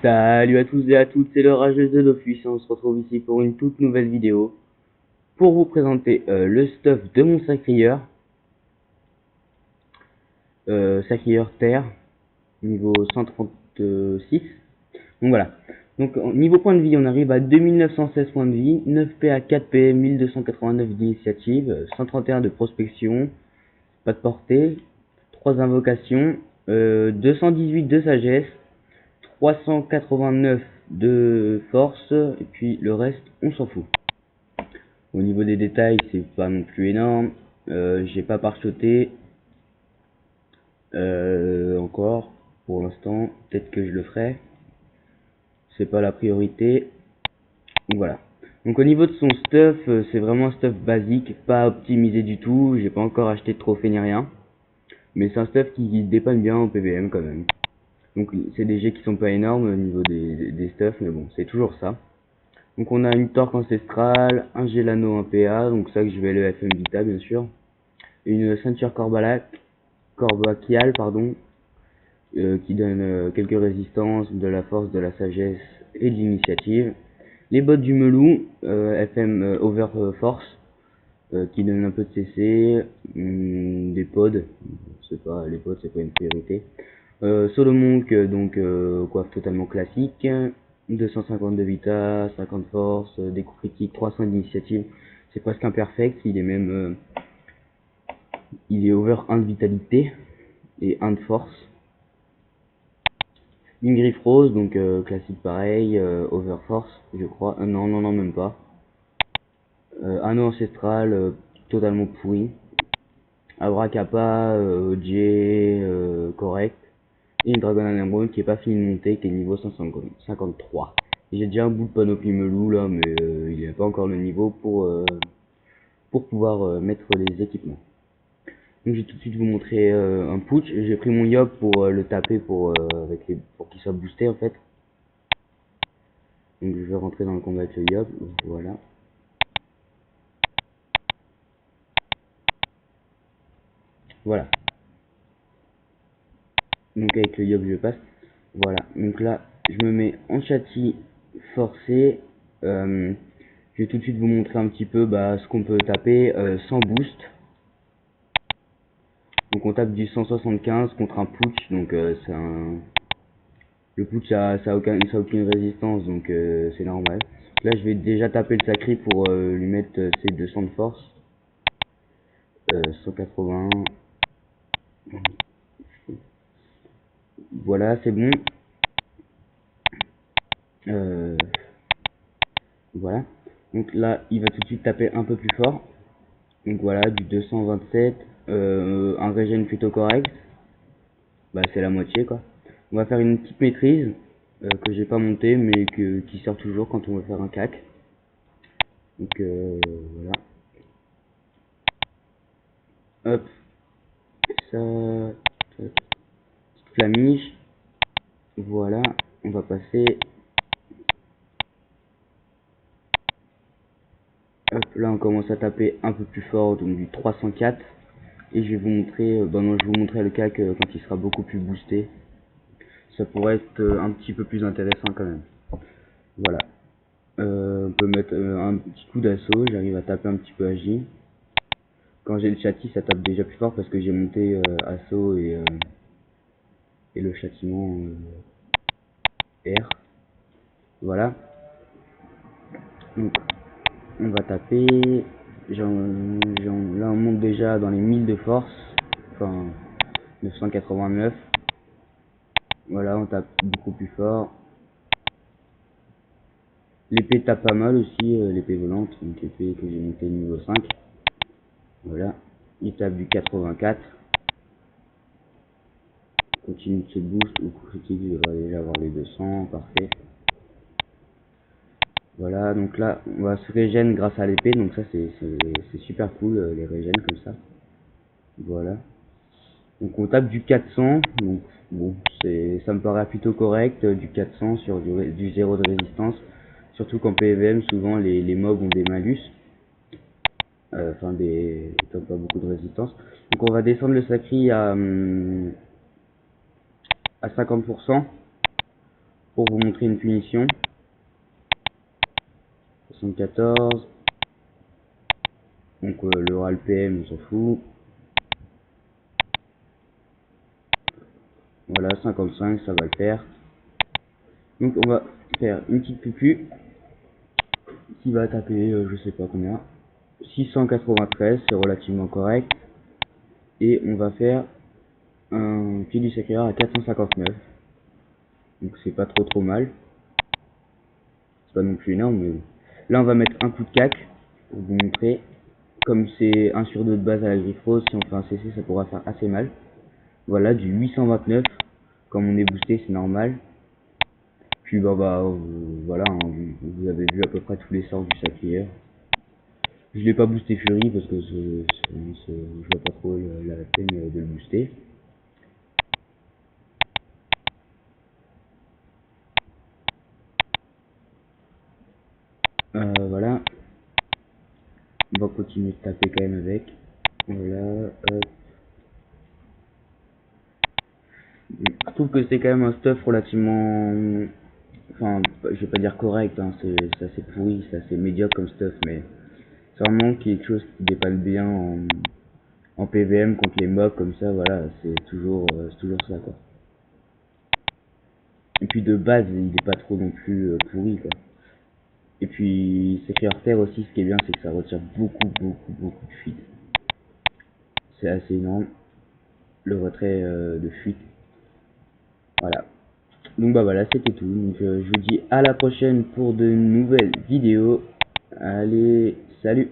Salut à tous et à toutes, c'est le Rageux de Dofus et on se retrouve ici pour une toute nouvelle vidéo pour vous présenter le stuff de mon sacrieur, sacrieur terre, niveau 136. Donc voilà, donc niveau point de vie on arrive à 2916 points de vie, 9 PA, 4 PM, 1289 d'initiative, 131 de prospection, pas de portée, 3 invocations, 218 de sagesse, 389 de force, et puis le reste, on s'en fout. Au niveau des détails, c'est pas non plus énorme. J'ai pas parchoté encore pour l'instant. Peut-être que je le ferai. C'est pas la priorité. Donc voilà. Donc au niveau de son stuff, c'est vraiment un stuff basique, pas optimisé du tout. J'ai pas encore acheté de trophée ni rien. Mais c'est un stuff qui dépanne bien au PVM quand même. Donc c'est des jets qui sont pas énormes au niveau des stuffs, mais bon, c'est toujours ça. Donc on a une torque ancestrale, un Gelano, un PA, donc ça que je vais le FM Vita bien sûr. Une ceinture corbachiale, pardon, qui donne quelques résistances, de la force, de la sagesse et de l'initiative. Les bottes du Melou, FM Over Force, qui donne un peu de CC, des pods, c'est pas les pods, c'est pas une priorité. Solomonk, donc coiffe totalement classique, 250 de vita, 50 force, des coups critiques, 300 d'initiative, c'est presque imperfect, il est même il est over 1 de vitalité et 1 de force. Une griffe rose, donc classique pareil, over force, je crois, non, même pas. Anneau ancestral, totalement pourri. Abracapa, J, correct. Et une Dragon Anemone qui est pas fini de monter, qui est niveau 153. J'ai déjà un bout de panoplie melou là, mais il n'a pas encore le niveau pour pouvoir mettre les équipements. Donc je vais tout de suite vous montrer un putsch. J'ai pris mon Yob pour le taper pour qu'il soit boosté en fait. Donc je vais rentrer dans le combat avec le Yob, voilà. Voilà. Donc avec le Yob je passe. Voilà. Donc là je me mets en châti forcé. Je vais tout de suite vous montrer un petit peu ce qu'on peut taper sans boost. Donc on tape du 175 contre un putsch, donc c'est un... Le putsch ça a aucune résistance, donc c'est normal. Là je vais déjà taper le sacré pour lui mettre ses 200 de force. 180. Voilà, c'est bon. Voilà. Donc là il va tout de suite taper un peu plus fort. Donc voilà, du 227. Un régène plutôt correct. Bah c'est la moitié quoi. On va faire une petite maîtrise que j'ai pas montée mais qui sort toujours quand on veut faire un cac. Donc voilà. Hop. Ça. Petite flamiche. Voilà. On va passer. Hop, là on commence à taper un peu plus fort, donc du 304. Et je vais vous montrer, non, je vais vous montrer le cac quand il sera beaucoup plus boosté. Ça pourrait être un petit peu plus intéressant quand même. Voilà. On peut mettre un petit coup d'assaut, j'arrive à taper un petit peu agi. Quand j'ai le châti, ça tape déjà plus fort parce que j'ai monté assaut et le châtiment R. Voilà. Donc, on va taper. Là, on monte déjà dans les 1000 de force. Enfin, 989. Voilà, on tape beaucoup plus fort. L'épée tape pas mal aussi, l'épée volante. Donc, épée que j'ai montée niveau 5. Voilà. Il tape du 84. Continue de se boost. Ou critique, il devrait déjà avoir les 200. Parfait. Voilà, donc là, on va se régène grâce à l'épée. Donc ça, c'est super cool, les régènes comme ça. Voilà. Donc on tape du 400, donc bon, ça me paraît plutôt correct, du 400 sur du 0 de résistance, surtout qu'en PVM, souvent les mobs ont des malus, enfin ils n'ont pas beaucoup de résistance. Donc on va descendre le sacri à 50%, pour vous montrer une punition. 74. Donc le RAL PM, on s'en fout. Voilà, 55, ça va le faire. Donc on va faire une petite pupu qui va taper, je sais pas combien, 693, c'est relativement correct. Et on va faire un pied du sacré à 459. Donc c'est pas trop mal. C'est pas non plus énorme, mais là on va mettre un coup de cac pour vous montrer. Comme c'est 1 sur 2 de base à la griffe rose, si on fait un CC ça pourra faire assez mal. Voilà, du 829. Comme on est boosté, c'est normal. Puis voilà, hein, vous avez vu à peu près tous les sorts du sacrière. Je l'ai pas boosté Fury parce que je vois pas trop la peine de le booster. Voilà, on va continuer de taper quand même avec. Voilà, hop. Je trouve que c'est quand même un stuff relativement, enfin, je vais pas dire correct, hein, c'est assez pourri, c'est assez médiocre comme stuff, mais c'est vraiment quelque chose qui dépanne bien en PVM contre les mobs comme ça, voilà, c'est toujours ça, quoi. Et puis de base, il est pas trop non plus pourri, quoi. Et puis, c'est hors terre aussi, ce qui est bien, c'est que ça retire beaucoup de fuite. C'est assez énorme, le retrait de fuite. Voilà. Donc bah voilà, c'était tout. Donc je vous dis à la prochaine pour de nouvelles vidéos. Allez, salut!